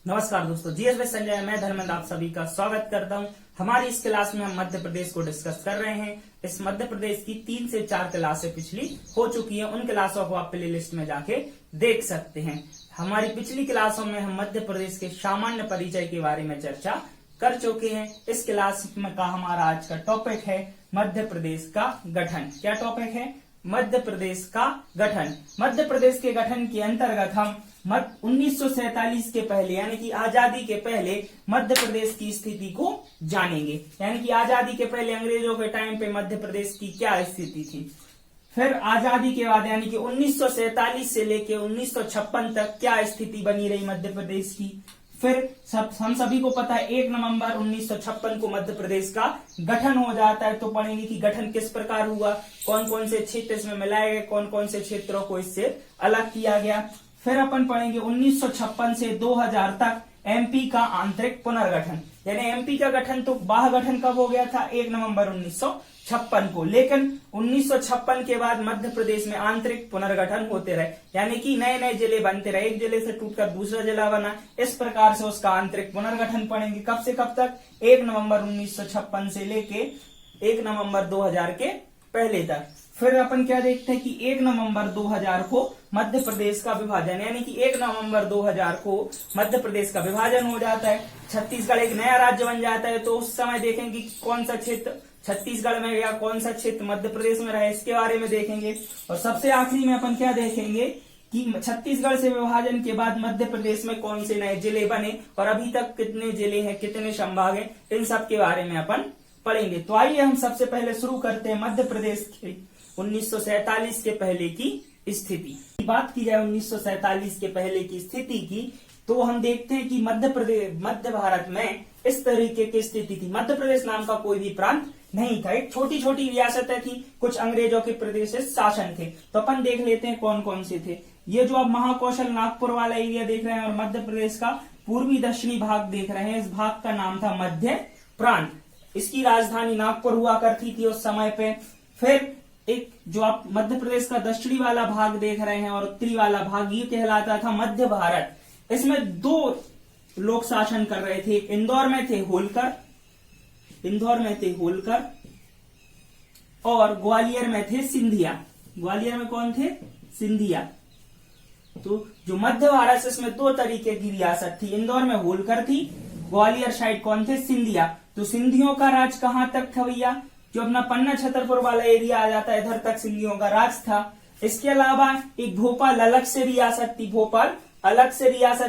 नमस्कार दोस्तों, जीएसबी संजय, मैं धर्मेंद्र आप सभी का स्वागत करता हूं। हमारी इस क्लास में हम मध्य प्रदेश को डिस्कस कर रहे हैं। इस मध्य प्रदेश की 3 से 4 क्लासें पिछली हो चुकी हैं। उन क्लासों को आप प्ले लिस्ट में जाके देख सकते हैं। हमारी पिछली क्लासों में हम मध्य प्रदेश के सामान्य परिचय के बारे में चर्चा कर चुके हैं। इस क्लास में का हमारा आज का टॉपिक है मध्य प्रदेश का गठन। क्या टॉपिक है? मध्य प्रदेश का गठन। मध्य प्रदेश के गठन के अंतर्गत हम 1947 के पहले यानी कि आजादी के पहले मध्य प्रदेश की स्थिति को जानेंगे। यानी कि आजादी के पहले अंग्रेजों के टाइम पे मध्य प्रदेश की क्या स्थिति थी, फिर आजादी के बाद यानी कि 1947 से लेके 1956 तक क्या स्थिति बनी रही मध्य प्रदेश की। फिर हम सभी को पता है 1 नवंबर 1956 को मध्य प्रदेश का गठन हो जाता है। तो पढ़ेंगे कि गठन किस प्रकार हुआ, कौन कौन से क्षेत्र इसमें मिलाए गए, कौन कौन से क्षेत्रों को इससे अलग किया गया। फिर अपन पढ़ेंगे 1956 से 2000 तक एमपी का आंतरिक पुनर्गठन। यानी एमपी का गठन तो बाह्य गठन कब हो गया था? 1 नवंबर 1956 को। लेकिन 1956 के बाद मध्य प्रदेश में आंतरिक पुनर्गठन होते रहे, यानी कि नए नए जिले बनते रहे। एक जिले से टूटकर दूसरा जिला बना, इस प्रकार से उसका आंतरिक पुनर्गठन पढ़ेंगे। कब से कब तक? 1 नवंबर 1956 से लेके 1 नवंबर 2000 के पहले तक। फिर अपन क्या देखते हैं कि 1 नवंबर 2000 को मध्य प्रदेश का विभाजन, यानी कि 1 नवंबर 2000 को मध्य प्रदेश का विभाजन हो जाता है। छत्तीसगढ़ एक नया राज्य बन जाता है। तो उस समय देखेंगे कि कौन सा क्षेत्र छत्तीसगढ़ में या कौन सा क्षेत्र मध्य प्रदेश में रहे, इसके बारे में देखेंगे। और सबसे आखिरी में अपन क्या देखेंगे कि छत्तीसगढ़ से विभाजन के बाद मध्य प्रदेश में कौन से नए जिले बने और अभी तक कितने जिले हैं, कितने संभाग हैं, इन सब के बारे में अपन पढ़ेंगे। तो आइए हम सबसे पहले शुरू करते हैं मध्य प्रदेश की 1947 के पहले की स्थिति। बात की जाए 1947 के पहले की स्थिति की, तो हम देखते हैं कि मध्य भारत में इस तरीके की स्थिति थी। मध्य प्रदेश नाम का कोई भी प्रांत नहीं था। एक छोटी छोटी रियासतें थी, कुछ अंग्रेजों के प्रदेश शासन थे। तो अपन देख लेते हैं कौन कौन से थे। ये जो आप महाकौशल नागपुर वाला एरिया देख रहे हैं और मध्य प्रदेश का पूर्वी दक्षिणी भाग देख रहे हैं, इस भाग का नाम था मध्य प्रांत। इसकी राजधानी नागपुर हुआ करती थी उस समय पे। फिर एक जो आप मध्य प्रदेश का दक्षिणी वाला भाग देख रहे हैं और उत्तरी वाला भाग, ये कहलाता था मध्य भारत। इसमें 2 लोग शासन कर रहे थे। इंदौर में थे होलकर और ग्वालियर में थे सिंधिया। ग्वालियर में कौन थे? सिंधिया। तो जो मध्य भारत, इसमें 2 तरीके की रियासत थी। इंदौर में होलकर थी, ग्वालियर साइड कौन थे? सिंधिया। तो सिंधियों का राज कहां तक था भैया? जो अपना पन्ना छतरपुर वाला एरिया आ जाता है, इधर तक सिंधियों का राज था। इसके अलावा एक भोपाल अलग से रियासत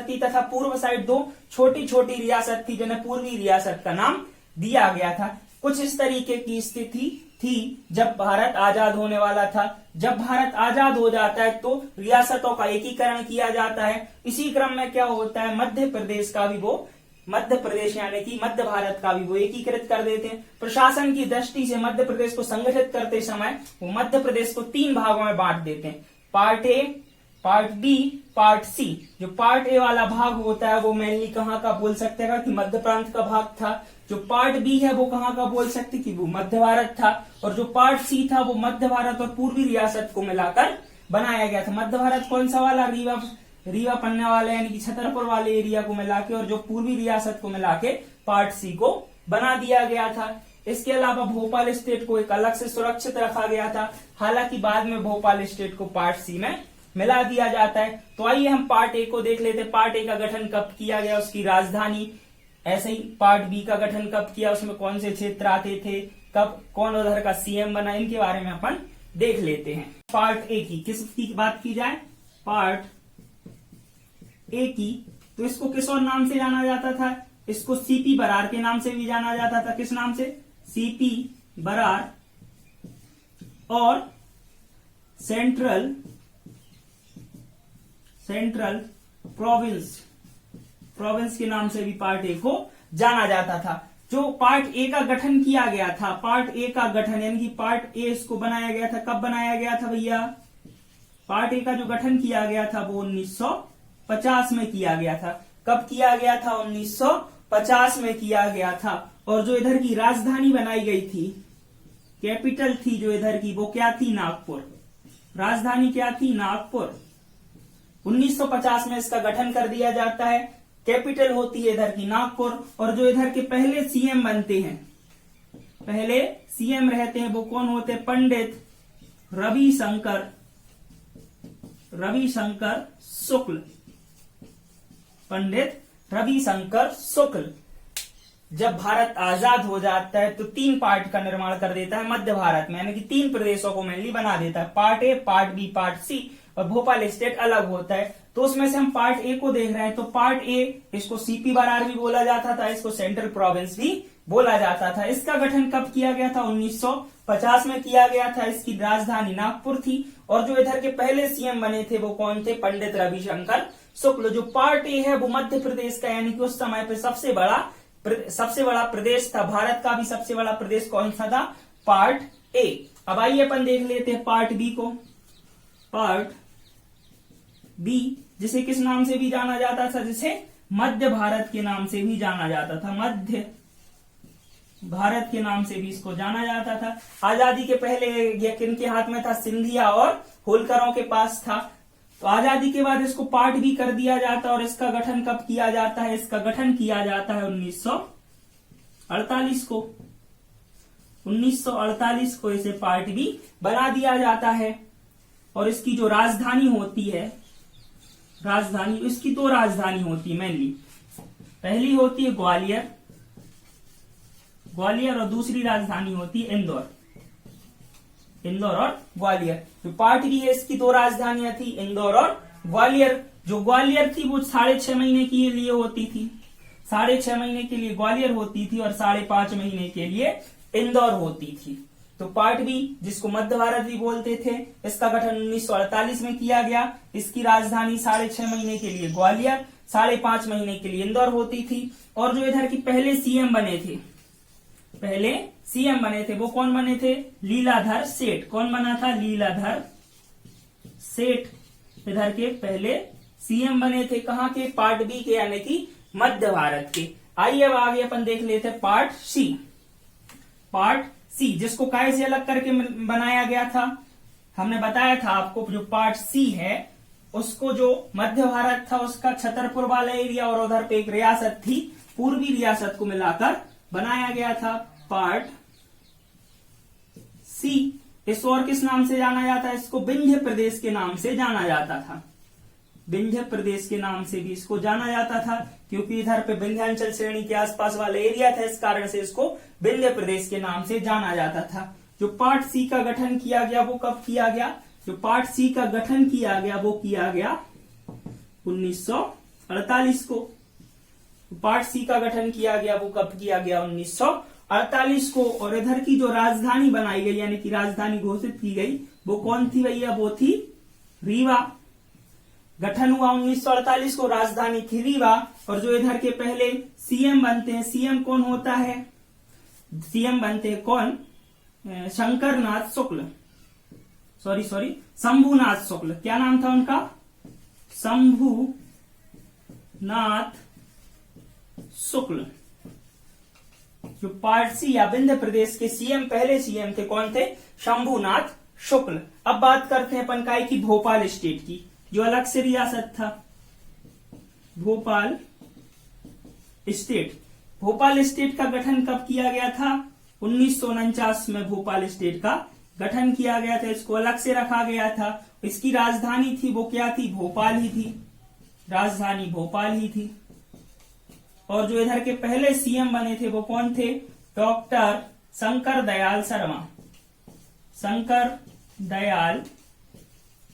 थी, तथा पूर्व साइड 2 छोटी छोटी रियासत थी, जिन्हें पूर्वी रियासत का नाम दिया गया था। कुछ इस तरीके की स्थिति थी जब भारत आजाद होने वाला था। जब भारत आजाद हो जाता है तो रियासतों का एकीकरण किया जाता है। इसी क्रम में क्या होता है, मध्य प्रदेश यानी कि मध्य भारत का भी वो एकीकृत कर देते हैं। प्रशासन की दृष्टि से मध्य प्रदेश को संगठित करते समय वो मध्य प्रदेश को 3 भागों में बांट देते हैं। Part A, part B, part C. जो पार्ट ए वाला भाग होता है वो मेनली कहाँ का बोल सकते हैं कि मध्य प्रांत का भाग था। जो पार्ट बी है वो कहाँ का बोल सकते कि वो मध्य भारत था। और जो पार्ट सी था वो मध्य भारत और पूर्वी रियासत को मिलाकर बनाया गया था। मध्य भारत कौन सा वाला? रीवा पन्ना वाला यानी कि छतरपुर वाले एरिया को मिला के, और जो पूर्वी रियासत को मिला के पार्ट सी को बना दिया गया था। इसके अलावा भोपाल स्टेट को एक अलग से सुरक्षित रखा गया था। हालांकि बाद में भोपाल स्टेट को पार्ट सी में मिला दिया जाता है। तो आइए हम पार्ट ए को देख लेते हैं। पार्ट ए का गठन कब किया गया, उसकी राजधानी। ऐसे ही पार्ट बी का गठन कब किया, उसमें कौन से क्षेत्र आते थे, कब कौन उधर का सीएम बना, इनके बारे में अपन देख लेते हैं। पार्ट ए की किसकी बात की जाए? पार्ट ए की, तो इसको किस और नाम से जाना जाता था? इसको सीपी बरार के नाम से भी जाना जाता था। किस नाम से? सीपी बरार। और सेंट्रल प्रोविंस के नाम से भी पार्ट ए को जाना जाता था। जो पार्ट ए का गठन किया गया था, पार्ट ए का गठन यानी कि पार्ट ए इसको बनाया गया था। कब बनाया गया था भैया? पार्ट ए का जो गठन किया गया था वो 1950 में किया गया था। कब किया गया था? 1950 में किया गया था। और जो इधर की राजधानी बनाई गई थी, कैपिटल थी जो इधर की, वो क्या थी? नागपुर। राजधानी क्या थी? नागपुर। 1950 में इसका गठन कर दिया जाता है। कैपिटल होती है इधर की नागपुर, और जो इधर के पहले सीएम बनते हैं, पहले सीएम रहते हैं, वो कौन होते हैं? पंडित रविशंकर शुक्ल। पंडित रविशंकर शुक्ल। जब भारत आजाद हो जाता है तो 3 पार्ट का निर्माण कर देता है मध्य भारत में, यानी कि 3 प्रदेशों को मेनली बना देता है, part A, part B, part C, और भोपाल स्टेट अलग होता है। तो उसमें से हम पार्ट ए को देख रहे हैं, तो पार्ट ए, इसको सीपी बरार भी बोला जाता था, इसको सेंट्रल प्रोविंस भी बोला जाता था। इसका गठन कब किया गया था? 1950 में किया गया था। इसकी राजधानी नागपुर थी, और जो इधर के पहले सीएम बने थे वो कौन थे? पंडित रविशंकर शुक्ल। जो पार्ट ए है वो मध्य प्रदेश का, यानी कि उस समय पे सबसे बड़ा प्रदेश था। भारत का भी सबसे बड़ा प्रदेश कौन सा था? Part A. अब आइए अपन देख लेते हैं पार्ट बी को। पार्ट बी, जिसे किस नाम से भी जाना जाता था? जिसे मध्य भारत के नाम से भी जाना जाता था, मध्य भारत के नाम से भी इसको जाना जाता था। आजादी के पहले ये किनके हाथ में था? सिंधिया और होलकरों के पास था। तो आजादी के बाद इसको पार्ट भी कर दिया जाता है, और इसका गठन कब किया जाता है? इसका गठन किया जाता है 1948 को। 1948 को इसे पार्ट भी बना दिया जाता है। और इसकी जो राजधानी होती है, इसकी 2 राजधानी होती है मेनली। पहली होती है ग्वालियर, और दूसरी राजधानी होती है इंदौर और ग्वालियर। जो पार्ट बी है इसकी 2 राजधानियां थी, इंदौर और ग्वालियर। जो ग्वालियर थी वो 6.5 महीने के लिए होती थी, 6.5 महीने के लिए ग्वालियर होती थी, और 5.5 महीने के लिए इंदौर होती थी। तो पार्ट बी, जिसको मध्य भारत भी बोलते थे, इसका गठन 1948 में किया गया। इसकी राजधानी 6.5 महीने के लिए ग्वालियर, 5.5 महीने के लिए इंदौर होती थी। और जो इधर की पहले सीएम बने थे वो कौन बने थे? लीलाधर सेठ। कौन बना था? लीलाधर सेठ इधर के पहले सीएम बने थे। कहाँ के? पार्ट बी के, यानी कि मध्य भारत के। आइए अब आगे अपन देख लेते हैं पार्ट सी। पार्ट सी, जिसको काय से अलग करके बनाया गया था? हमने बताया था आपको, जो पार्ट सी है उसको, जो मध्य भारत था उसका छतरपुर वाला एरिया और उधर पे एक रियासत थी, पूर्वी रियासत को मिलाकर बनाया गया था पार्ट सी। इस और किस नाम से जाना जाता है? इसको विंध्य प्रदेश के नाम से जाना जाता था। विंध्य प्रदेश के नाम से भी इसको जाना जाता था, क्योंकि इधर पे विंध्याचल श्रेणी के आसपास वाला एरिया था, इस कारण से इसको विंध्य प्रदेश के नाम से जाना जाता था। जो पार्ट सी का गठन किया गया वो कब किया गया? जो पार्ट सी का गठन किया गया वो किया गया 1948 को। पार्ट सी का गठन किया गया वो कब किया गया? 1948 को। और इधर की जो राजधानी बनाई गई, यानी कि राजधानी घोषित की गई, वो कौन थी भैया? वो थी रीवा। गठन हुआ 1948 को, राजधानी थी रीवा। और जो इधर के पहले सीएम बनते हैं, सीएम कौन होता है? सीएम बनते हैं कौन? शंकरनाथ शुक्ल, शंभुनाथ शुक्ल। क्या नाम था उनका? शंभुनाथ शुक्ल। जो पार्ट सी या विंध्य प्रदेश के सीएम, पहले सीएम थे, कौन थे? शंभुनाथ शुक्ल। अब बात करते हैं अपन काय की? भोपाल स्टेट की, जो अलग से रियासत था। भोपाल स्टेट। भोपाल स्टेट का गठन कब किया गया था? 1949 में भोपाल स्टेट का गठन किया गया था। इसको अलग से रखा गया था। इसकी राजधानी थी वो क्या थी? भोपाल ही थी। राजधानी भोपाल ही थी। और जो इधर के पहले सीएम बने थे वो कौन थे? डॉक्टर शंकर दयाल शर्मा। शंकर दयाल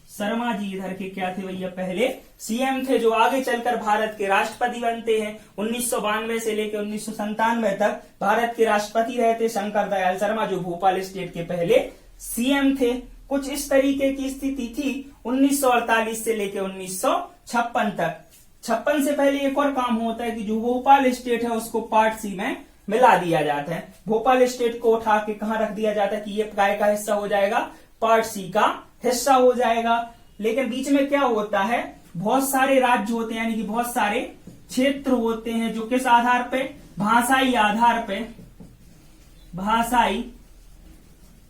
शर्मा जी इधर के क्या थे भैया? पहले सीएम थे, जो आगे चलकर भारत के राष्ट्रपति बनते हैं। 1992 से लेकर 1997 तक भारत के राष्ट्रपति रहे थे शंकर दयाल शर्मा, जो भोपाल स्टेट के पहले सीएम थे। कुछ इस तरीके की स्थिति थी 1948 से लेकर 1956 तक। 56 से पहले एक और काम होता है कि जो भोपाल स्टेट है उसको पार्ट सी में मिला दिया जाता है। भोपाल स्टेट को उठा के कहाँ रख दिया जाता है कि ये काय का हिस्सा हो जाएगा? पार्ट सी का हिस्सा हो जाएगा। लेकिन बीच में क्या होता है? बहुत सारे राज्य होते हैं, यानी कि बहुत सारे क्षेत्र होते हैं, जो किस आधार पे? भाषाई आधार पे, भाषाई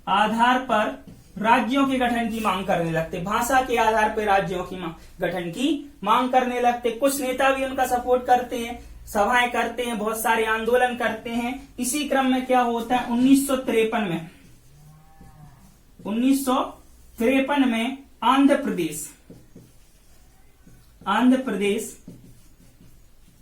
आधार पर राज्यों के गठन की मांग करने लगते, भाषा के आधार पर राज्यों की गठन की मांग करने लगते। कुछ नेता भी उनका सपोर्ट करते हैं, सभाएं करते हैं, बहुत सारे आंदोलन करते हैं। इसी क्रम में क्या होता है 1953 में आंध्र प्रदेश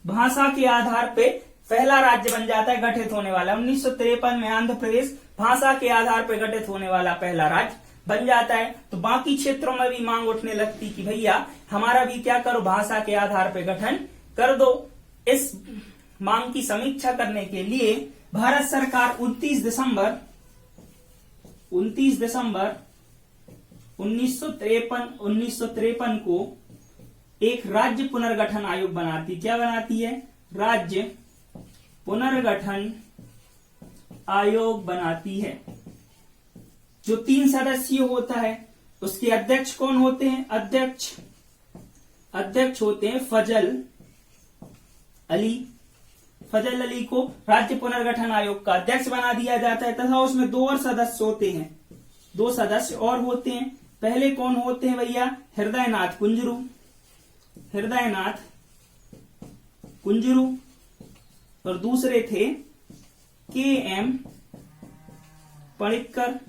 भाषा के आधार पे पहला राज्य बन जाता है, गठित होने वाला। 1953 में आंध्र प्रदेश भाषा के आधार पर गठित होने वाला पहला राज्य बन जाता है। तो बाकी क्षेत्रों में भी मांग उठने लगती कि भैया हमारा भी क्या करो, भाषा के आधार पर गठन कर दो। इस मांग की समीक्षा करने के लिए भारत सरकार 29 दिसंबर 1953 को एक राज्य पुनर्गठन आयोग बनाती। क्या बनाती है? राज्य पुनर्गठन आयोग बनाती है, जो 3 सदस्यीय होता है। उसके अध्यक्ष कौन होते हैं? अध्यक्ष होते हैं फजल अली को राज्य पुनर्गठन आयोग का अध्यक्ष बना दिया जाता है, तथा उसमें 2 और सदस्य होते हैं, 2 सदस्य और होते हैं। पहले कौन होते हैं भैया? हृदयनाथ कुंजरू, और दूसरे थे के.एम. पणिक्कर।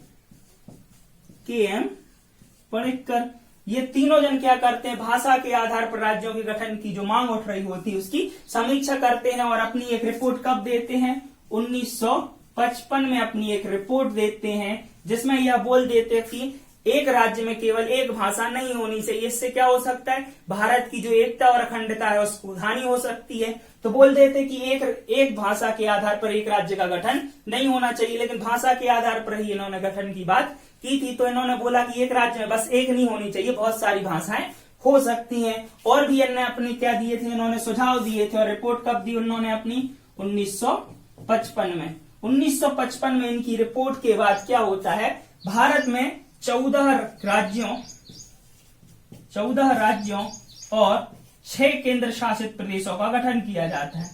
ये तीनों जन क्या करते हैं? भाषा के आधार पर राज्यों के गठन की जो मांग उठ रही होती है उसकी समीक्षा करते हैं और अपनी एक रिपोर्ट कब देते हैं? 1955 में अपनी एक रिपोर्ट देते हैं, जिसमें यह बोल देते हैं कि एक राज्य में केवल एक भाषा नहीं होनी चाहिए। इससे क्या हो सकता है? भारत की जो एकता और अखंडता है उसको हानि हो सकती है। तो बोल देते कि एक भाषा के आधार पर एक राज्य का गठन नहीं होना चाहिए, लेकिन भाषा के आधार पर ही इन्होंने गठन की बात की थी। तो इन्होंने बोला कि एक राज्य में बस एक नहीं होनी चाहिए, बहुत सारी भाषाएं हो सकती हैं। और भी इन्होंने अपने क्या दिए थे? इन्होंने सुझाव दिए थे। और रिपोर्ट कब दी उन्होंने अपनी? 1955 में। 1955 में इनकी रिपोर्ट के बाद क्या होता है? भारत में 14 राज्यों और 6 केंद्र शासित प्रदेशों का गठन किया जाता है।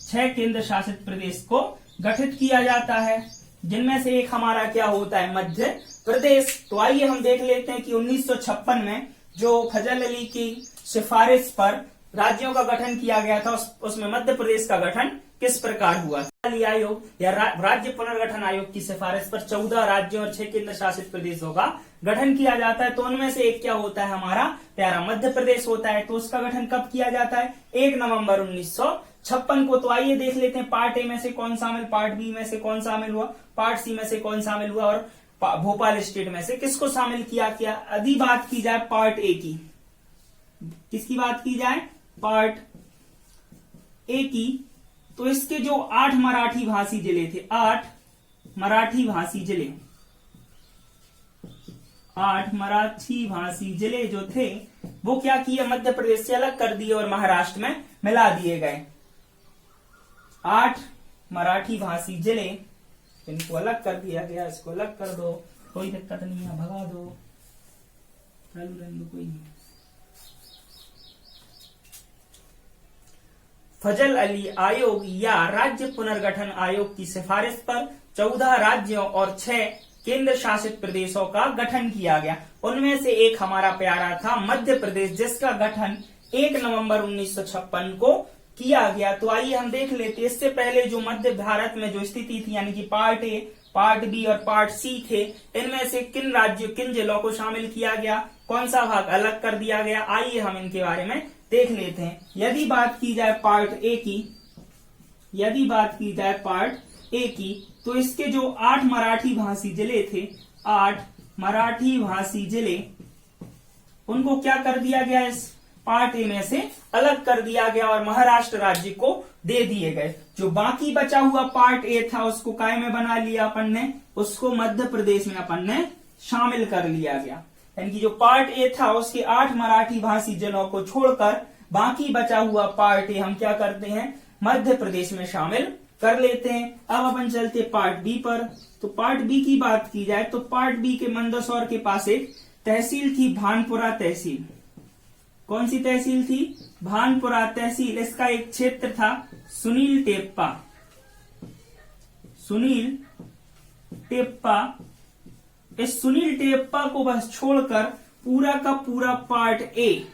6 केंद्र शासित प्रदेश को गठित किया जाता है, जिनमें से एक हमारा क्या होता है? मध्य प्रदेश। तो आइए हम देख लेते हैं कि 1956 में जो फजल अली की सिफारिश पर राज्यों का गठन किया गया था, उसमें मध्य प्रदेश का गठन किस प्रकार हुआ। आयोग या राज्य पुनर्गठन आयोग की सिफारिश पर 14 राज्यों और 6 केंद्र शासित प्रदेशों का गठन किया जाता है। तो उनमें से एक क्या होता है? हमारा प्यारा मध्य प्रदेश होता है। तो उसका गठन कब किया जाता है? 1 नवंबर 1956 को। तो आइए देख लेते हैं पार्ट ए में से कौन शामिल, पार्ट बी में से कौन शामिल हुआ, पार्ट सी में से कौन शामिल हुआ, और भोपाल स्टेट में से किसको शामिल किया। यदि बात की जाए पार्ट ए की, किसकी बात की जाए? पार्ट ए की। तो इसके जो 8 मराठी भाषी जिले थे, 8 मराठी भाषी जिले जो थे वो क्या किए? मध्य प्रदेश से अलग कर दिए और महाराष्ट्र में मिला दिए गए। 8 मराठी भाषी जिले, इनको अलग कर दिया गया। इसको अलग कर दो, कोई दिक्कत नहीं है, भगा दो, चालू रहने दो, कोई नहीं। फजल अली आयोग या राज्य पुनर्गठन आयोग की सिफारिश पर 14 राज्यों और 6 केंद्र शासित प्रदेशों का गठन किया गया। उनमें से एक हमारा प्यारा था मध्य प्रदेश, जिसका गठन 1 नवंबर 1956 को किया गया। तो आइए हम देख लेते हैं इससे पहले जो मध्य भारत में जो स्थिति थी, यानी कि पार्ट ए, पार्ट बी और पार्ट सी थे, इनमें से किन जिलों को शामिल किया गया, कौन सा भाग अलग कर दिया गया। आइए हम इनके बारे में देख लेते हैं। यदि बात की जाए पार्ट ए की, तो इसके जो 8 मराठी भाषी जिले थे, 8 मराठी भाषी जिले, उनको क्या कर दिया गया? इस पार्ट ए में से अलग कर दिया गया और महाराष्ट्र राज्य को दे दिए गए। जो बाकी बचा हुआ पार्ट ए था उसको काय में बना लिया अपन ने, उसको मध्य प्रदेश में अपन ने शामिल कर लिया गया। यानी कि जो पार्ट ए था उसके 8 मराठी भाषी जिलों को छोड़कर बाकी बचा हुआ पार्ट ए हम क्या करते हैं? मध्य प्रदेश में शामिल कर लेते हैं। अब अपन चलते पार्ट बी पर। तो पार्ट बी की बात की जाए तो पार्ट बी के मंदसौर के पास एक तहसील थी, भानपुरा तहसील। कौन सी तहसील थी? भानपुरा तहसील। इसका एक क्षेत्र था सुनील टेप्पा इस सुनील टेप्पा को बस छोड़कर पूरा का पूरा पार्ट ए,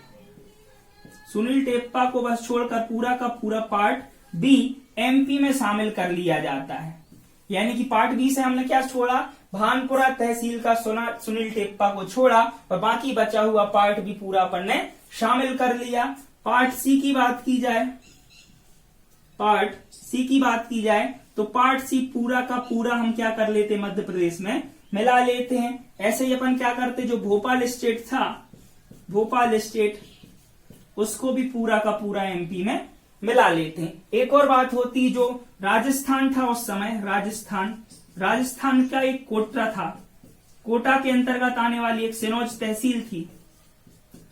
सुनील टेप्पा को बस छोड़कर पूरा का पूरा पार्ट बी एमपी में शामिल कर लिया जाता है। यानी कि पार्ट बी से हमने क्या छोड़ा, भानपुरा तहसील का सुनील टेप्पा को छोड़ा और बाकी बचा हुआ पार्ट भी पूरा अपन ने शामिल कर लिया। पार्ट सी की बात की जाए, पार्ट सी की बात की जाए तो पार्ट सी पूरा का पूरा हम क्या कर लेते, मध्य प्रदेश में मिला लेते हैं। ऐसे ही अपन क्या करते, जो भोपाल स्टेट था, भोपाल स्टेट, उसको भी पूरा का पूरा एमपी में मिला लेते हैं। एक और बात होती, जो राजस्थान था उस समय, राजस्थान का एक कोटा था, कोटा के अंतर्गत आने वाली एक सिरौंज तहसील थी,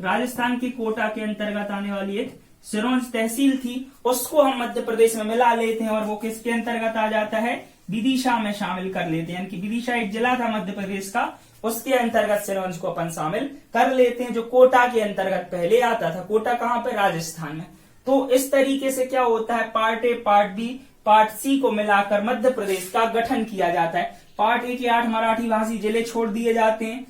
राजस्थान के कोटा के अंतर्गत आने वाली एक सिरौंज तहसील थी, उसको हम मध्य प्रदेश में मिला लेते हैं और वो किसके अंतर्गत आ जाता है, विदिशा में शामिल कर लेते हैं। यानी कि विदिशा एक जिला था मध्य प्रदेश का, उसके अंतर्गत सिरौंज को अपन शामिल कर लेते हैं, जो कोटा के अंतर्गत पहले आता था। कोटा कहाँ पे, राजस्थान में। तो इस तरीके से क्या होता है, part A, part B, part C को मिलाकर मध्य प्रदेश का गठन किया जाता है। पार्ट ए के 8 मराठी भाषी जिले छोड़ दिए जाते हैं,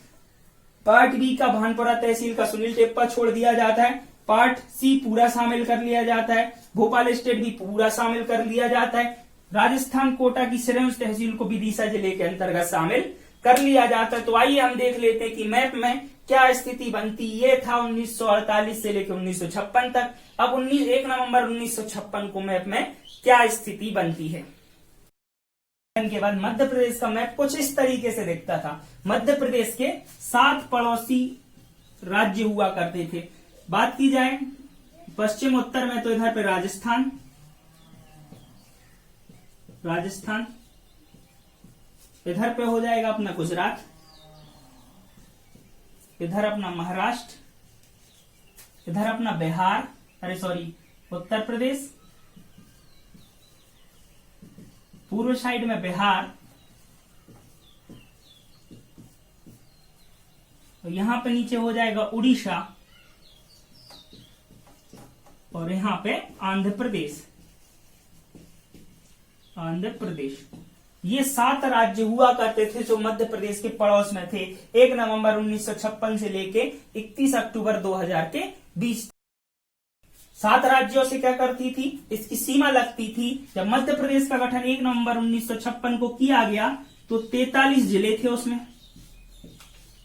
पार्ट बी का भानपुरा तहसील का सुनील टेप्पा छोड़ दिया जाता है, पार्ट सी पूरा शामिल कर लिया जाता है, भोपाल स्टेट भी पूरा शामिल कर लिया जाता है, राजस्थान कोटा की सिरौंज तहसील को विदिशा जिले के अंतर्गत शामिल कर लिया जाता है। तो आइए हम देख लेते हैं कि मैप में क्या स्थिति बनती। ये था 1948 से लेकर 1956 तक। अब 1 नवंबर 1956 को मैप में क्या स्थिति बनती है। के बाद मध्य प्रदेश का मैप कुछ इस तरीके से दिखता था। मध्य प्रदेश के 7 पड़ोसी राज्य हुआ करते थे। बात की जाए पश्चिम उत्तर में तो इधर पे राजस्थान, इधर पे हो जाएगा अपना गुजरात, इधर अपना महाराष्ट्र, इधर अपना बिहार, उत्तर प्रदेश, पूर्व साइड में बिहार, और यहां पे नीचे हो जाएगा उड़ीसा, और यहां पे आंध्र प्रदेश। ये 7 राज्य हुआ करते थे जो मध्य प्रदेश के पड़ोस में थे 1 नवंबर 1956 से लेके 31 अक्टूबर 2000 के बीच। 7 राज्यों से क्या करती थी, इसकी सीमा लगती थी। जब मध्य प्रदेश का गठन 1 नवंबर 1956 को किया गया तो 43 जिले थे, उसमें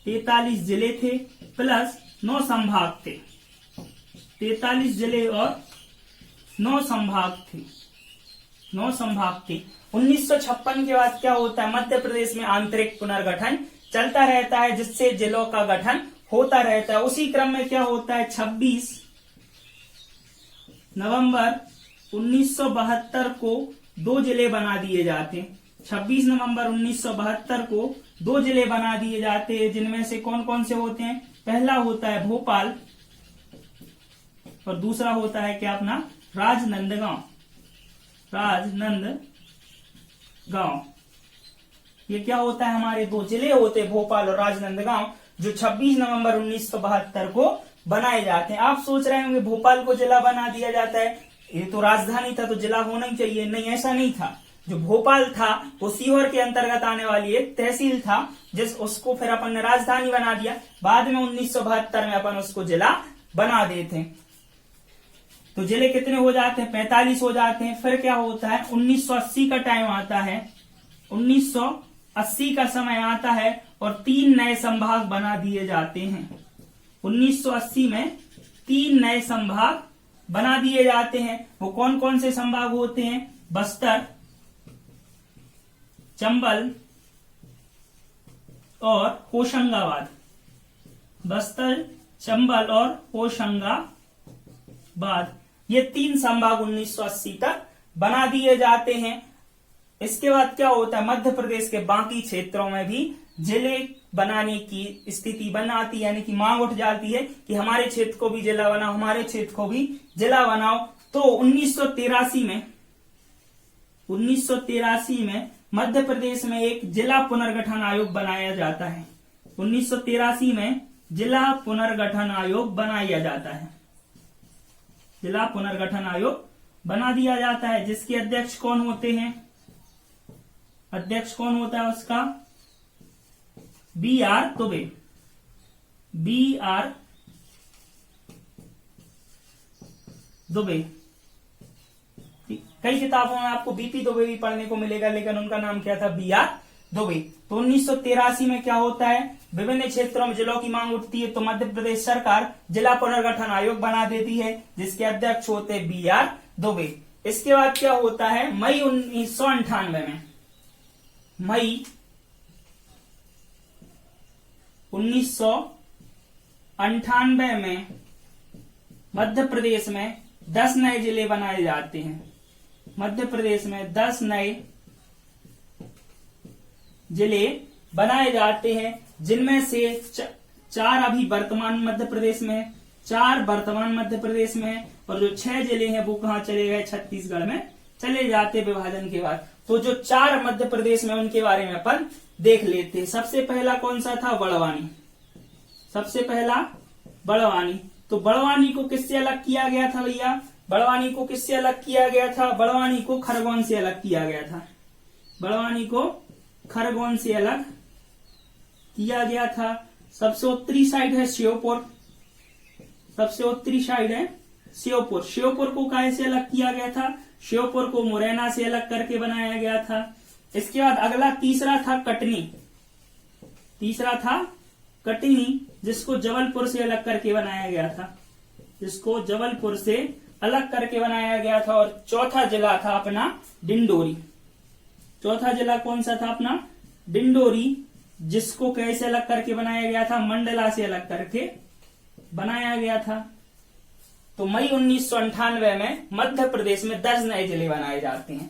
43 जिले थे प्लस 9 संभाग थे। 43 जिले और 9 संभाग थे, 9 संभाग थे। 1956 के बाद क्या होता है, मध्य प्रदेश में आंतरिक पुनर्गठन चलता रहता है, जिससे जिलों का गठन होता रहता है। उसी क्रम में क्या होता है, 26 नवंबर 1972 को 2 जिले बना दिए जाते हैं। 26 नवंबर 1972 को 2 जिले बना दिए जाते हैं, जिनमें से कौन कौन से होते हैं, पहला होता है भोपाल और दूसरा होता है क्या अपना राजनांदगांव। ये क्या होता है, हमारे 2 जिले होते हैं भोपाल और राजनांदगांव, जो 26 नवंबर 1972 को बनाए जाते हैं। आप सोच रहे होंगे भोपाल को जिला बना दिया जाता है, ये तो राजधानी था तो जिला होना ही चाहिए। नहीं, ऐसा नहीं था। जो भोपाल था वो सीहोर के अंतर्गत आने वाली एक तहसील था, उसको फिर अपन ने राजधानी बना दिया। बाद में 1972 में अपन उसको जिला बना देते हैं। तो जिले कितने हो जाते हैं, 45 हो जाते हैं। फिर क्या होता है, 1980 का टाइम आता है, 1980 का समय आता है और 3 नए संभाग बना दिए जाते हैं। 1980 में 3 नए संभाग बना दिए जाते हैं। वो कौन कौन से संभाग होते हैं, बस्तर, चंबल और होशंगाबाद। बस्तर, चंबल और होशंगाबाद, ये 3 संभाग 1980 तक बना दिए जाते हैं। इसके बाद क्या होता है, मध्य प्रदेश के बाकी क्षेत्रों में भी जिले बनाने की स्थिति बनाती, यानी कि मांग उठ जाती है कि हमारे क्षेत्र को भी जिला बनाओ, हमारे क्षेत्र को भी जिला बनाओ। तो 1983 में मध्य प्रदेश में एक जिला पुनर्गठन आयोग बनाया जाता है। 1983 में जिला पुनर्गठन आयोग बनाया जाता है, जिला पुनर्गठन आयोग बना दिया जाता है, जिसके अध्यक्ष कौन होते हैं, अध्यक्ष कौन होता है उसका, B R Dubey, B R Dubey. कई किताबों में आपको बीपी दुबे भी पढ़ने को मिलेगा, लेकिन उनका नाम क्या था, बी आर दुबे। तो 1983 में क्या होता है, विभिन्न क्षेत्रों में जिलों की मांग उठती है, तो मध्य प्रदेश सरकार जिला पुनर्गठन आयोग बना देती है, जिसके अध्यक्ष होते हैं बी आर दुबे। इसके बाद क्या होता है, मई 1998 में, मई 1998 में मध्य प्रदेश में 10 नए जिले बनाए जाते हैं। मध्य प्रदेश में 10 नए जिले बनाए जाते हैं, जिनमें से 4 अभी वर्तमान मध्य प्रदेश में, 4 वर्तमान मध्य प्रदेश में, और जो 6 जिले हैं वो कहाँ चले गए, छत्तीसगढ़ में चले जाते विभाजन के बाद। तो जो 4 मध्य प्रदेश में, उनके बारे में अपन देख लेते हैं। सबसे पहला कौन सा था, बड़वानी। सबसे पहला बड़वानी। तो बड़वानी को किससे अलग किया गया था भैया, बड़वानी को किससे अलग किया गया था, बड़वानी को खरगोन से अलग किया गया था। बड़वानी को खरगोन से अलग किया गया था। सबसे उत्तरी साइड है श्योपुर, सबसे उत्तरी साइड है श्योपुर। श्योपुर को कैसे अलग किया गया था, श्योपुर को मुरैना से अलग करके बनाया गया था। इसके बाद अगला तीसरा था कटनी, तीसरा था कटनी, जिसको जबलपुर से अलग करके बनाया गया था, जिसको जबलपुर से अलग करके बनाया गया था। और चौथा जिला था अपना डिंडोरी। चौथा जिला कौन सा था अपना, डिंडोरी, जिसको कैसे अलग करके बनाया गया था, मंडला से अलग करके बनाया गया था। तो मई 1998 में मध्य प्रदेश में 10 नए जिले बनाए जाते हैं।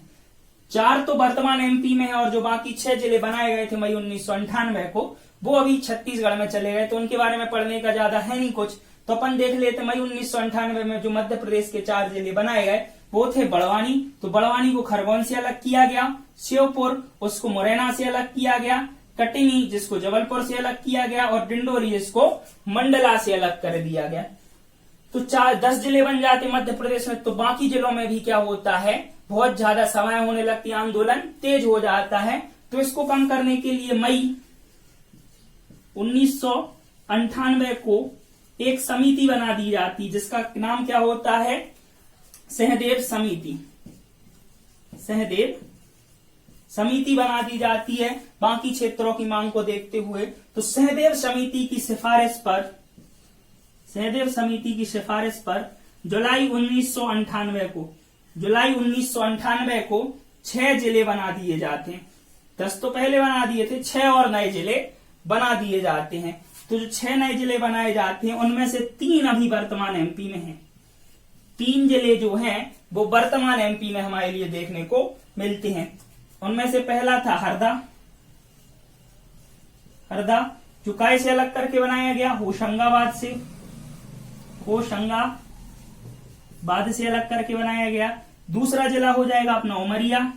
4 तो वर्तमान एमपी में है, और जो बाकी 6 जिले बनाए गए थे मई 1998 को, वो अभी छत्तीसगढ़ में चले गए, तो उनके बारे में पढ़ने का ज्यादा है नहीं कुछ। तो अपन देख लेते, मई 1998 में जो मध्य प्रदेश के 4 जिले बनाए गए वो थे बड़वानी। तो बड़वानी को खरगोन से अलग किया गया, श्योपुर उसको मुरैना से अलग किया गया, कटनी जिसको जबलपुर से अलग किया गया, और डिंडोरी जिसको मंडला से अलग कर दिया गया। तो 10 जिले बन जाते मध्य प्रदेश में। तो बाकी जिलों में भी क्या होता है, बहुत ज्यादा समय होने लगती है, आंदोलन तेज हो जाता है। तो इसको कम करने के लिए मई 1998 को एक समिति बना दी जाती, जिसका नाम क्या होता है, सहदेव समिति। सहदेव समिति बना दी जाती है बाकी क्षेत्रों की मांग को देखते हुए। तो सहदेव समिति की सिफारिश पर, सहदेव समिति की सिफारिश पर जुलाई 1998 को, जुलाई 1998 को 6 जिले बना दिए जाते हैं। 10 तो पहले बना दिए थे, 6 और नए जिले बना दिए जाते हैं। तो जो 6 नए जिले बनाए जाते हैं, उनमें से 3 अभी वर्तमान एमपी में हैं। 3 जिले जो हैं वो वर्तमान एमपी में हमारे लिए देखने को मिलते हैं। उनमें से पहला था हरदा। हरदा जो काय से अलग करके बनाया गया, होशंगाबाद से, होशंगाबाद से अलग करके बनाया गया। दूसरा जिला हो जाएगा अपना उमरिया।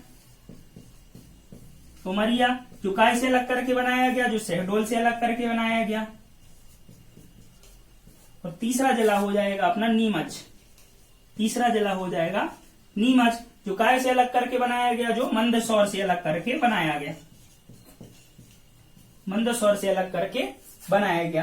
उमरिया जो काय से अलग करके बनाया गया, जो शहडोल से अलग करके बनाया गया। और तीसरा जिला हो जाएगा अपना नीमच। तीसरा जिला हो जाएगा नीमच, जो काय से अलग करके बनाया गया, जो मंदसौर से अलग करके बनाया गया। मंदसौर से अलग करके बनाया गया।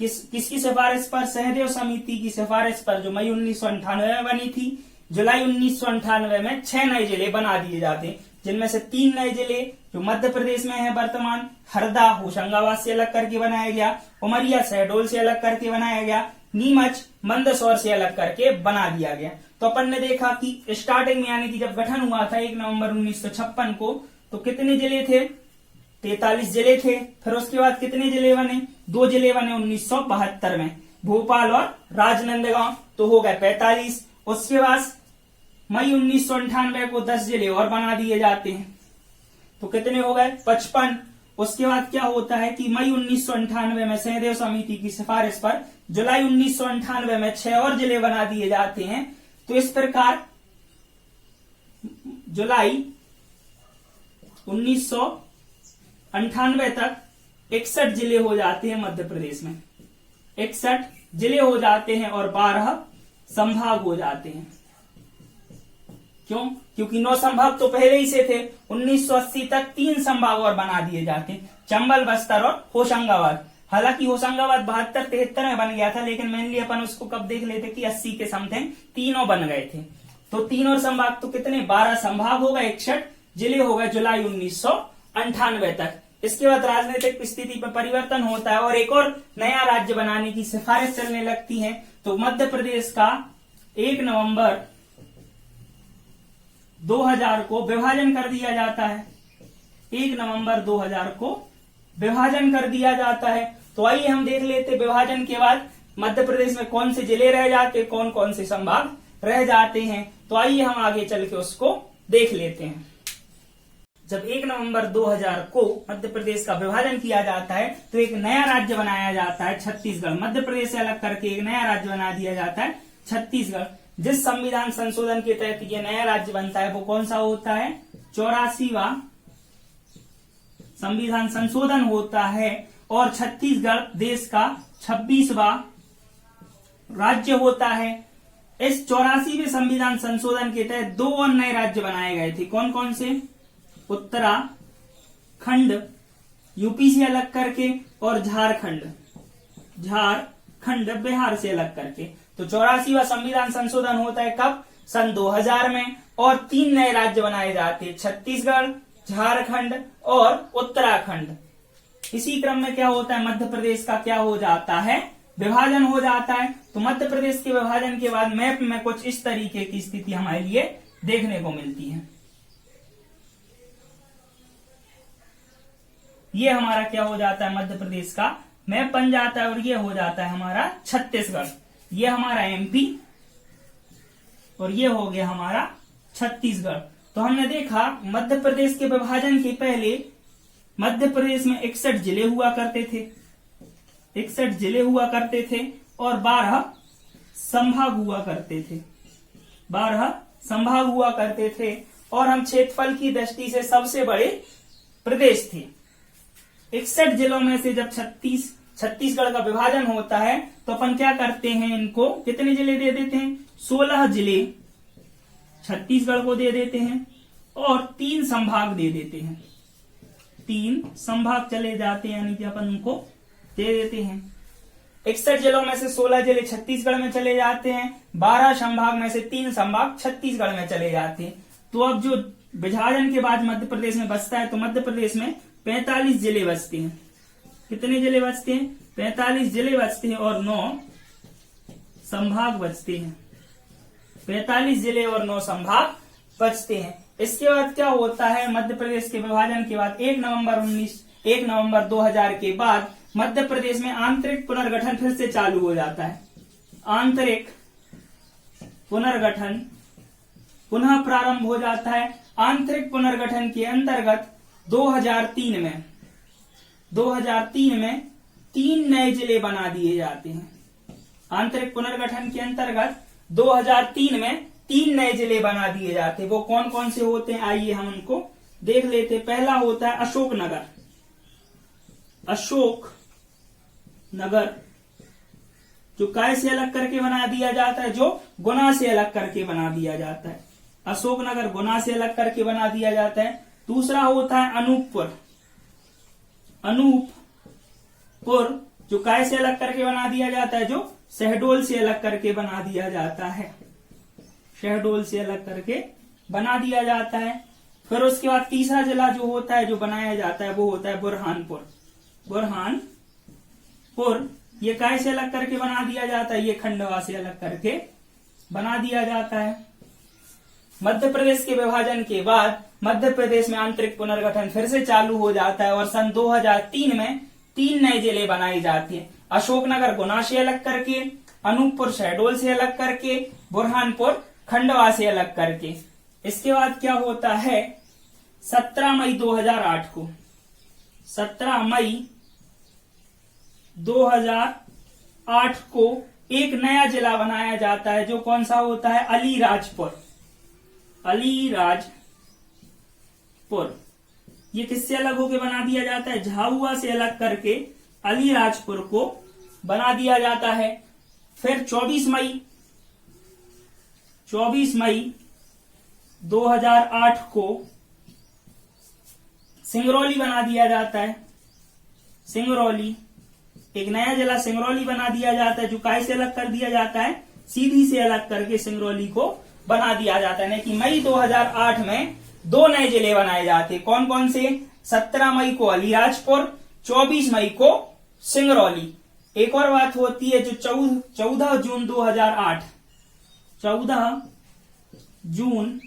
किसकी सिफारिश पर, सहदेव समिति की सिफारिश पर, जो मई 1998 में बनी थी। जुलाई 1998 में 6 नए जिले बना दिए जाते हैं, जिनमें से 3 नए जिले जो मध्य प्रदेश में है वर्तमान, हरदा होशंगाबाद से अलग करके बनाया गया, उमरिया शहडोल से अलग करके बनाया गया, नीमच मंदसौर से अलग करके बना दिया गया। तो अपन ने देखा कि स्टार्टिंग में यानी कि जब गठन हुआ था 1 नवंबर 1956 को, तो कितने जिले थे, 43 जिले थे। फिर उसके बाद कितने जिले बने, 2 जिले बने 1972 में, भोपाल और राजनांदगांव, तो हो गए 45। उसके बाद मई 1998 को 10 जिले और बना दिए जाते हैं, तो कितने हो गए 55। उसके बाद क्या होता है कि मई 1998 में सहदेव समिति की सिफारिश पर जुलाई 1998 में 6 और जिले बना दिए जाते हैं। तो इस प्रकार जुलाई 1998 तक 61 जिले हो जाते हैं मध्य प्रदेश में। 61 जिले हो जाते हैं और 12 संभाग हो जाते हैं। क्यों? क्योंकि 9 संभाग तो पहले ही से थे। 1980 तक 3 संभाग और बना दिए जाते, चंबल, बस्तर और होशंगाबाद। हालांकि होशंगाबाद 72-73 में बन गया था, लेकिन मेनली अपन उसको कब देख लेते कि 80 के समथिंग तीनों बन गए थे। तो 3 और संभाग तो कितने, 12 संभाग हो गए, 61 जिले हो गए जुलाई 1998 तक। इसके बाद राजनीतिक स्थिति पर परिवर्तन होता है और एक और नया राज्य बनाने की सिफारिश चलने लगती है। तो मध्य प्रदेश का 1 नवंबर 2000 को विभाजन कर दिया जाता है। 1 नवंबर 2000 को विभाजन कर दिया जाता है। तो आइए हम देख लेते विभाजन के बाद मध्य प्रदेश में कौन से जिले रह जाते, कौन कौन से संभाग रह जाते हैं। तो आइए हम आगे चल के उसको देख लेते हैं। जब 1 नवंबर 2000 को मध्य प्रदेश का विभाजन किया जाता है तो एक नया राज्य बनाया जाता है छत्तीसगढ़। मध्य प्रदेश से अलग करके एक नया राज्य बना दिया जाता है छत्तीसगढ़। जिस संविधान संशोधन के तहत ये नया राज्य बनता है वो कौन सा होता है, 84वां संविधान संशोधन होता है। और छत्तीसगढ़ देश का 26वां राज्य होता है। इस 84वें संविधान संशोधन के तहत 2 और नए राज्य बनाए गए थे। कौन कौन से, उत्तराखंड यूपी से अलग करके और झारखंड बिहार से अलग करके। तो 84वां संविधान संशोधन होता है कब, सन 2000 में। और 3 नए राज्य बनाए जाते हैं, छत्तीसगढ़, झारखंड और उत्तराखंड। इसी क्रम में क्या होता है, मध्य प्रदेश का क्या हो जाता है, विभाजन हो जाता है। तो मध्य प्रदेश के विभाजन के बाद मैप में कुछ इस तरीके की स्थिति हमारे लिए देखने को मिलती है। ये हमारा क्या हो जाता है, मध्य प्रदेश का मैप बन जाता है। और ये हो जाता है हमारा छत्तीसगढ़, ये हमारा एमपी और ये हो गया हमारा छत्तीसगढ़। तो हमने देखा मध्य प्रदेश के विभाजन के पहले मध्य प्रदेश में 61 जिले हुआ करते थे, 61 जिले हुआ करते थे और 12 संभाग हुआ करते थे, 12 संभाग हुआ करते थे। और हम क्षेत्रफल की दृष्टि से सबसे बड़े प्रदेश थे। 61 जिलों में से जब छत्तीसगढ़ का विभाजन होता है तो अपन क्या करते हैं, इनको कितने जिले दे देते हैं, 16 जिले छत्तीसगढ़ को दे देते हैं और 3 संभाग दे देते हैं। 3 संभाग चले जाते हैं, यानी कि अपन उनको दे देते हैं। 61 जिलों में से 16 जिले छत्तीसगढ़ में चले जाते हैं, 12 संभाग में से 3 संभाग छत्तीसगढ़ में चले जाते हैं। तो अब जो विभाजन के बाद मध्य प्रदेश में बचता है, तो मध्य प्रदेश में 45 जिले बचते हैं। कितने जिले बचते हैं, 45 जिले बचते हैं और 9 संभाग बचते हैं। 45 जिले और 9 संभाग बचते हैं। इसके बाद क्या होता है, मध्य प्रदेश के विभाजन के बाद 1 नवंबर 2000 के बाद मध्य प्रदेश में आंतरिक पुनर्गठन फिर से चालू हो जाता है। आंतरिक पुनर्गठन पुनः प्रारंभ हो जाता है। आंतरिक पुनर्गठन के अंतर्गत 2003 में 3 नए जिले बना दिए जाते हैं। आंतरिक पुनर्गठन के अंतर्गत 2003 में 3 नए जिले बना दिए जाते हैं। वो कौन कौन से होते हैं, आइए हम उनको देख लेते हैं। पहला होता है अशोकनगर, जो काय से अलग करके बना दिया जाता है, जो गुना से अलग करके बना दिया जाता है। अशोकनगर गुना से अलग करके बना दिया जाता है। दूसरा होता है अनूपपुर, जो काय से अलग करके बना दिया जाता है, जो शहडोल से अलग करके बना दिया जाता है। शहडोल से अलग करके बना दिया जाता है। फिर उसके बाद तीसरा जिला जो होता है, जो बनाया जाता है, वो होता है बुरहानपुर। ये काय से अलग करके बना दिया जाता है, ये खंडवा से अलग करके बना दिया जाता है। मध्य प्रदेश के विभाजन के बाद मध्य प्रदेश में आंतरिक पुनर्गठन फिर से चालू हो जाता है और सन 2003 में 3 नए जिले बनाए जाते हैं। अशोकनगर गुना से अलग करके, अनूपपुर शहडोल से अलग करके, बुरहानपुर खंडवा से अलग करके। इसके बाद क्या होता है, 17 मई 2008 को 17 मई 2008 को एक नया जिला बनाया जाता है, जो कौन सा होता है, अलीराजपुर। ये किससे अलग होकर बना दिया जाता है, झाबुआ से अलग करके अलीराजपुर को बना दिया जाता है। फिर 24 मई 2008 को सिंगरौली बना दिया जाता है। सिंगरौली, एक नया जिला सिंगरौली बना दिया जाता है, जो काय से अलग कर दिया जाता है, सीधी से अलग करके सिंगरौली को बना दिया जाता है। कि मई 2008 में 2 नए जिले बनाए जाते हैं। कौन कौन से? 17 मई को अलीराजपुर, 24 मई को सिंगरौली। एक और बात होती है, जो 14 जून 2008, 14 जून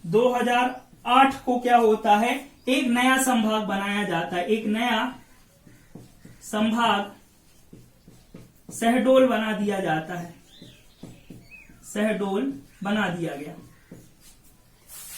2008 को क्या होता है, एक नया संभाग बनाया जाता है। एक नया संभाग शहडोल बना दिया जाता है। शहडोल बना दिया गया।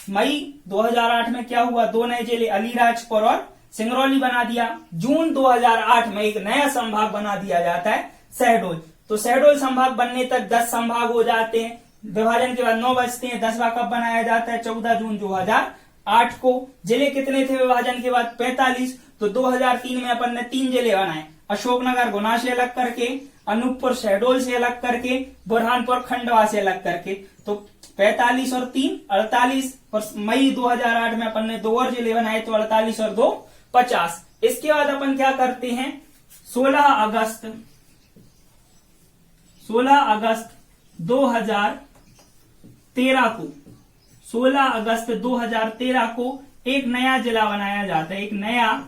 मई 2008 में क्या हुआ, 2 नए जिले अलीराजपुर और सिंगरौली बना दिया। जून 2008 में एक नया संभाग बना दिया जाता है, शहडोल। तो शहडोल संभाग बनने तक 10 संभाग हो जाते हैं। विभाजन के बाद 9 बचते हैं। 10वां कब बनाया जाता है? 14 जून 2008 को। जिले कितने थे विभाजन के बाद? 45। तो 2003 में अपन ने 3 जिले बनाए, अशोकनगर गुना से अलग करके, अनूपपुर शहडोल से अलग करके, बुरहानपुर खंडवा से अलग करके। तो 45 और 3 48। और मई 2008 में अपन ने 2 और जिले बनाए, तो 48 और 2 50। इसके बाद अपन क्या करते हैं, 16 अगस्त 2013 को 16 अगस्त 2013 को एक नया जिला बनाया जाता है। एक नया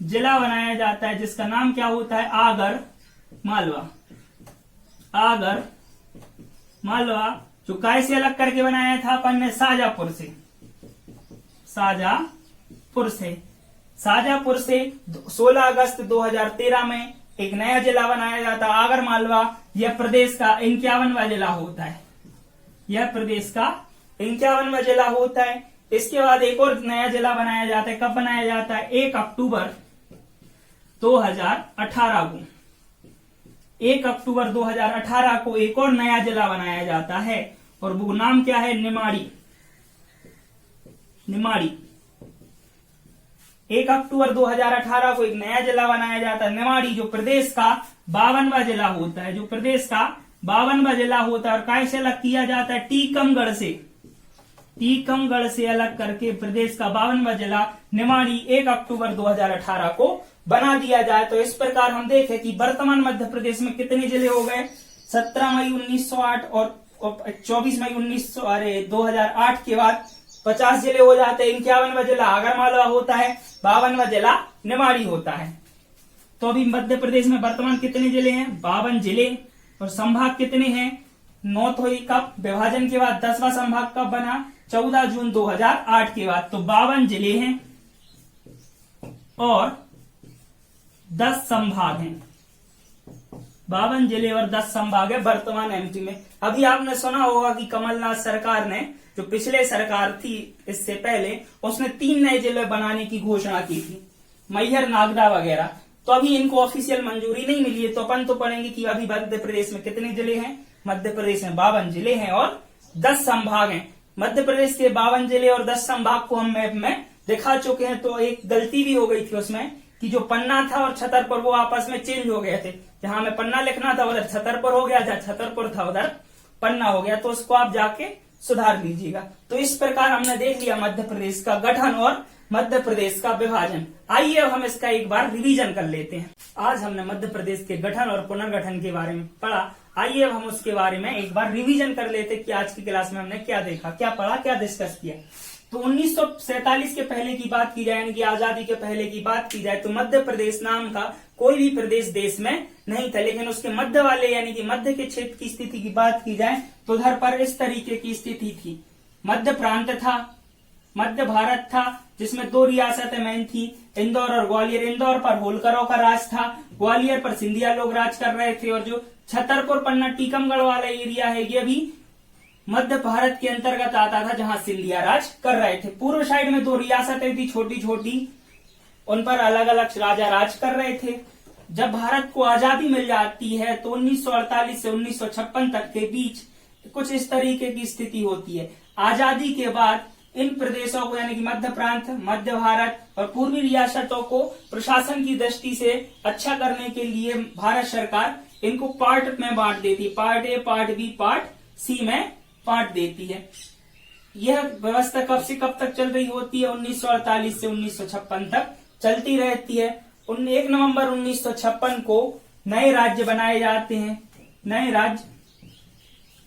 जिला बनाया जाता है, जिसका नाम क्या होता है? आगर मालवा। आगर मालवा, जो काय से अलग करके बनाया था अपन ने? शाजापुर से। शाजापुर से 16 अगस्त 2013 में एक नया जिला बनाया जाता है, आगर मालवा। यह प्रदेश का 51वां जिला होता है। यह प्रदेश का 51वां जिला होता है। इसके बाद एक और नया जिला बनाया जाता है। कब बनाया जाता है? 1 अक्टूबर 2018 को। 1 अक्टूबर 2018 को एक और नया जिला बनाया जाता है, और वो नाम क्या है? निमाड़ी। 1 अक्टूबर 2018 को एक नया जिला बनाया जाता है, निमाड़ी, जो प्रदेश का 52वां जिला होता है। जो प्रदेश का 52वां जिला होता है। और काय से अलग किया जाता है? टीकमगढ़ से अलग करके प्रदेश का 52वां जिला निमाड़ी 1 अक्टूबर 2018 को बना दिया जाए। तो इस प्रकार हम देखें कि वर्तमान मध्य प्रदेश में कितने जिले हो गए? 17 मई 1908 और 24 मई 2008 के बाद 50 जिले हो जाते हैं। 51वां जिला आगरमालवा होता है, 52वां जिला निमाड़ी होता है। तो अभी मध्य प्रदेश में वर्तमान कितने जिले हैं? 52 जिले। और संभाग कितने हैं? 9 तो ही कब? विभाजन के बाद। 10वां संभाग कब बना? 14 जून 2008 के बाद। तो 52 जिले हैं और 10 संभाग हैं। 52 जिले और 10 संभाग है वर्तमान एमपी में। अभी आपने सुना होगा कि कमलनाथ सरकार ने, जो पिछले सरकार थी इससे पहले, उसने 3 नए जिले बनाने की घोषणा की थी, मैहर, नागदा वगैरह। तो अभी इनको ऑफिशियल मंजूरी नहीं मिली है। तो अपन तो पढ़ेंगे कि अभी मध्य प्रदेश में कितने जिले हैं। मध्य प्रदेश में 52 जिले हैं और 10 संभाग हैं। मध्य प्रदेश के 52 जिले और 10 संभाग को हम मैप में दिखा चुके हैं। तो एक गलती भी हो गई थी उसमें, कि जो पन्ना था और छतरपुर वो आपस में चेंज हो गए थे। जहां हमें पन्ना लिखना था उधर छतरपुर हो गया, जहां छतरपुर था उधर पन्ना हो गया। तो उसको आप जाके सुधार लीजिएगा। तो इस प्रकार हमने देख लिया मध्य प्रदेश का गठन और मध्य प्रदेश का विभाजन। आइए अब हम इसका एक बार रिवीजन कर लेते हैं। आज हमने मध्य प्रदेश के गठन और पुनर्गठन के बारे में पढ़ा। आइए अब हम उसके बारे में एक बार रिवीजन कर लेते हैं कि आज की क्लास में हमने क्या देखा, क्या पढ़ा, क्या डिस्कस किया। तो 1947 के पहले की बात की जाए, यानी कि आजादी के पहले की बात की जाए, तो मध्य प्रदेश नाम का कोई भी प्रदेश देश में नहीं था। लेकिन उसके मध्य वाले यानी कि मध्य के क्षेत्र की स्थिति की बात की जाए तो उधर पर इस तरीके की स्थिति थी। मध्य प्रांत था, मध्य भारत था, जिसमें 2 रियासतें मेन थी, इंदौर और ग्वालियर। इंदौर पर होलकरों का राज था, ग्वालियर पर सिंधिया लोग राज कर रहे थे। और जो छतरपुर, पन्ना, टीकमगढ़ वाला एरिया है, ये भी मध्य भारत के अंतर्गत आता था, जहां सिंधिया राज कर रहे थे। पूर्व साइड में 2 रियासतें थी छोटी छोटी, उन पर अलग अलग राजा राज कर रहे थे। जब भारत को आजादी मिल जाती है तो 1948 से 1956 तक के बीच कुछ इस तरीके की स्थिति होती है। आजादी के बाद इन प्रदेशों को यानी कि मध्य प्रांत, मध्य भारत और पूर्वी रियासतों को प्रशासन की दृष्टि से अच्छा करने के लिए भारत सरकार इनको पार्ट में बांट देती है। Part A, part B, part C में बांट देती है। यह व्यवस्था कब से कब तक चल रही होती है? 1948 से 1956 तक चलती रहती है। 1 नवंबर 1956 को नए राज्य बनाए जाते हैं। नए राज्य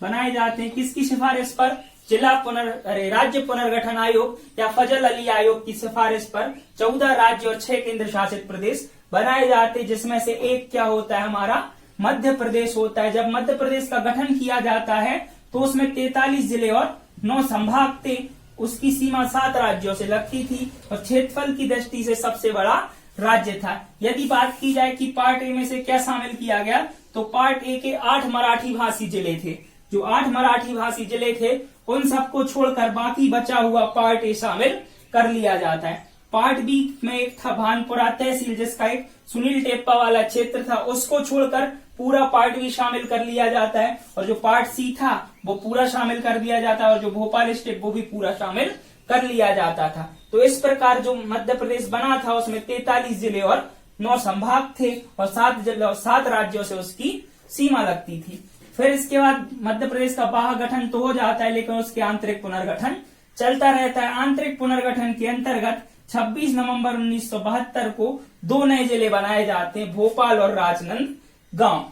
बनाए जाते हैं किसकी सिफारिश पर? राज्य पुनर्गठन आयोग या फजल अली आयोग की सिफारिश पर 14 राज्य और 6 केंद्र शासित प्रदेश बनाए जाते हैं, जिसमें से एक क्या होता है? हमारा मध्य प्रदेश होता है। जब मध्य प्रदेश का गठन किया जाता है तो उसमें 43 जिले और 9 संभाग थे। उसकी सीमा 7 राज्यों से लगती थी और क्षेत्रफल की दृष्टि से सबसे बड़ा राज्य था। यदि बात की जाए कि पार्ट ए में से क्या शामिल किया गया, तो पार्ट ए के 8 मराठी भाषी जिले थे। जो 8 मराठी भाषी जिले थे उन सबको छोड़कर बाकी बचा हुआ पार्ट ए शामिल कर लिया जाता है। पार्ट बी में एक था भानपुरा तहसील, जिसका एक सुनील टेप्पा वाला क्षेत्र था, उसको छोड़कर पूरा पार्ट बी शामिल कर लिया जाता है। और जो पार्ट सी था वो पूरा शामिल कर दिया जाता है और जो भोपाल स्टेट वो भी पूरा शामिल कर लिया जाता था। तो इस प्रकार जो मध्य प्रदेश बना था उसमें 43 जिले और 9 संभाग थे और 7 राज्यों से उसकी सीमा लगती थी। फिर इसके बाद मध्य प्रदेश का बाह्य गठन तो हो जाता है, लेकिन उसके आंतरिक पुनर्गठन चलता रहता है। आंतरिक पुनर्गठन के अंतर्गत 26 नवंबर 1972 को 2 नए जिले बनाए जाते हैं, भोपाल और राजनांदगांव।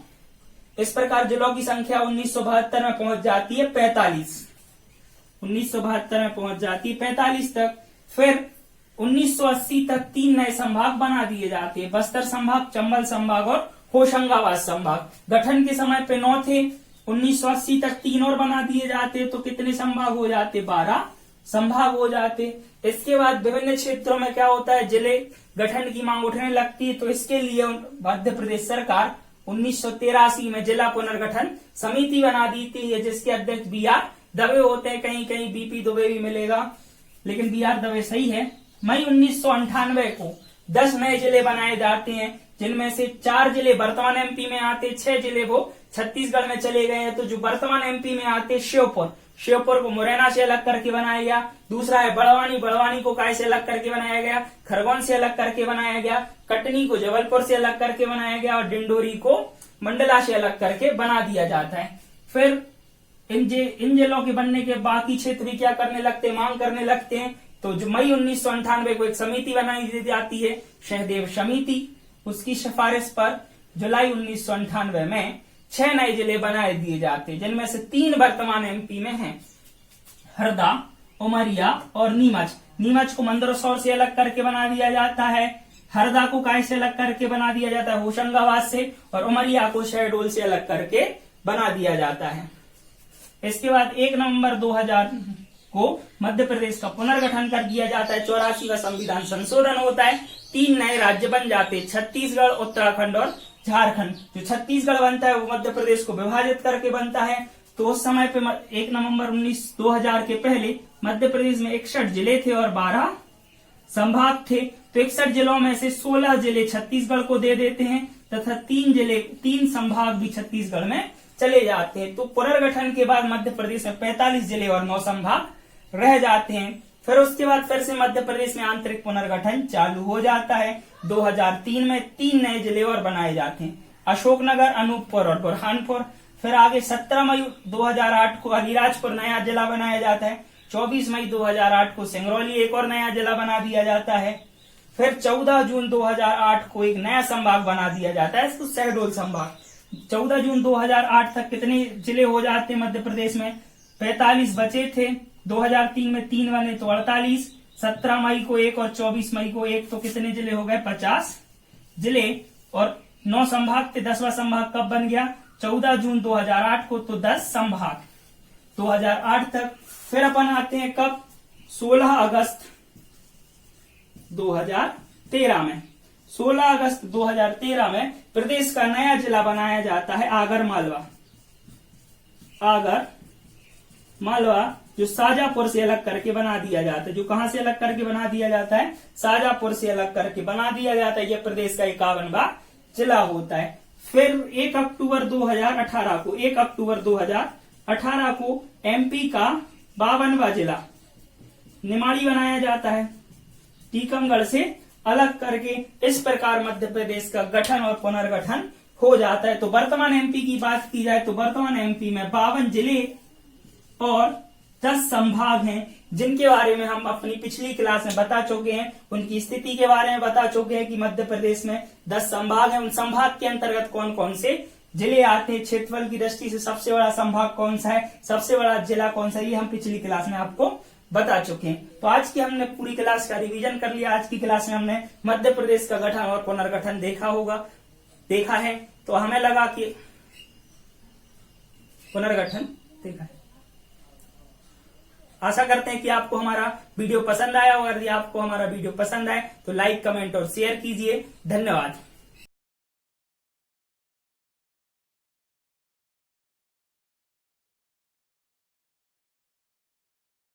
इस प्रकार जिलों की संख्या 1972 में पहुंच जाती है 45। 1972 में पहुंच जाती है 45 तक। फिर 1980 तक 3 नए संभाग बना दिए जाते हैं, बस्तर संभाग, चंबल संभाग और होशंगाबाद संभाग। गठन के समय पे 9 थे, 1980 तक 3 और बना दिए जाते तो कितने संभाग हो जाते? 12 संभाग हो जाते। इसके बाद विभिन्न क्षेत्रों में क्या होता है? जिले गठन की मांग उठने लगती है, तो इसके लिए मध्य प्रदेश सरकार 1983 में जिला पुनर्गठन समिति बना दी थी, जिसके अध्यक्ष BR दवे होते हैं। कहीं कहीं BP दुबे भी मिलेगा, लेकिन BR दवे सही है। मई 1998 को 10 नए जिले बनाए जाते हैं, जिनमें से 4 जिले वर्तमान MP में आते, 6 जिले वो छत्तीसगढ़ में चले गए हैं। तो जो वर्तमान MP में आते श्योपुर को मुरैना से अलग करके बनाया गया। दूसरा है बड़वानी को काय से अलग करके बनाया गया, खरगोन से अलग करके बनाया गया, कटनी को जबलपुर से अलग करके बनाया गया और डिंडोरी को मंडला से अलग करके बना दिया जाता है। फिर इन जिलों के बनने के बाकी क्षेत्र भी क्या करने लगते हैं? मांग करने लगते हैं। तो जो मई 1998 को एक समिति बनाई दी जाती है, सहदेव समिति। उसकी सिफारिश पर जुलाई 1998 में 6 नए जिले बनाए दिए जाते हैं, जिनमें से 3 वर्तमान MP में हैं, हरदा, उमरिया और नीमच को मंदसौर से अलग करके बना दिया जाता है, हरदा को काय से अलग करके बना दिया जाता है, होशंगाबाद से, और उमरिया को शहडोल से अलग करके बना दिया जाता है। इसके बाद 1 नवंबर 2000 को मध्य प्रदेश का पुनर्गठन कर दिया जाता है। 84वां संविधान संशोधन होता है। 3 नए राज्य बन जाते हैं, छत्तीसगढ़, उत्तराखंड और झारखंड। जो छत्तीसगढ़ बनता है वो मध्य प्रदेश को विभाजित करके बनता है। तो उस समय पे 1 नवंबर 2000 के पहले मध्य प्रदेश में 61 जिले थे और 12 संभाग थे। तो 61 जिलों में से 16 जिले छत्तीसगढ़ को दे देते हैं तथा 3 संभाग भी छत्तीसगढ़ में चले जाते हैं। तो पुनर्गठन के बाद मध्य प्रदेश में 45 जिले और 9 संभाग रह जाते हैं। फिर उसके बाद फिर से मध्य प्रदेश में आंतरिक पुनर्गठन चालू हो जाता है। 2003 में 3 नए जिले और बनाए जाते हैं, अशोकनगर, अनूपपुर और बुरहानपुर। फिर आगे 17 मई 2008 को अलीराजपुर नया जिला बनाया जाता है। 24 मई 2008 को सिंगरौली एक और नया जिला बना दिया जाता है। फिर 14 जून 2008 को एक नया संभाग बना दिया जाता है, इसको शहडोल संभाग। 14 जून 2008 तक कितने जिले हो जाते हैं मध्य प्रदेश में? 45 बचे थे। 2003 में 3 बने तो 48। 17 मई को 1 और 24 मई को 1, तो कितने जिले हो गए? 50 जिले। और 9 संभाग थे। 10वां संभाग कब बन गया? 14 जून 2008 को। तो 10 संभाग 2008 तक। फिर अपन आते हैं कब? 16 अगस्त 2013 में। 16 अगस्त 2013 में प्रदेश का नया जिला बनाया जाता है आगर मालवा, जो शाजापुर से अलग करके बना दिया जाता है। जो कहां से अलग करके बना दिया जाता है? शाजापुर से अलग करके बना दिया जाता है। यह प्रदेश का 51वां जिला होता है। फिर 1 अक्टूबर 2018 को MP का 52वां जिला निमाड़ी बनाया जाता है, टीकमगढ़ से अलग करके। इस प्रकार मध्य प्रदेश का गठन और पुनर्गठन हो जाता है। तो वर्तमान MP की बात की जाए तो वर्तमान MP में 52 जिले और 10 संभाग हैं जिनके बारे में हम अपनी पिछली क्लास में बता चुके हैं, उनकी स्थिति के बारे में बता चुके हैं कि मध्य प्रदेश में 10 संभाग हैं। उन संभाग के अंतर्गत कौन कौन से जिले आते हैं, क्षेत्रफल की दृष्टि से सबसे बड़ा संभाग कौन सा है, सबसे बड़ा जिला कौन सा है, ये हम पिछली क्लास में आपको बता चुके हैं। तो आज की हमने पूरी क्लास का रिवीजन कर लिया। आज की क्लास में हमने मध्य प्रदेश का गठन और पुनर्गठन देखा है। तो हमें लगा कि पुनर्गठन देखा है। आशा करते हैं कि आपको हमारा वीडियो पसंद आया, और यदि आपको हमारा वीडियो पसंद आए तो लाइक, कमेंट और शेयर कीजिए। धन्यवाद।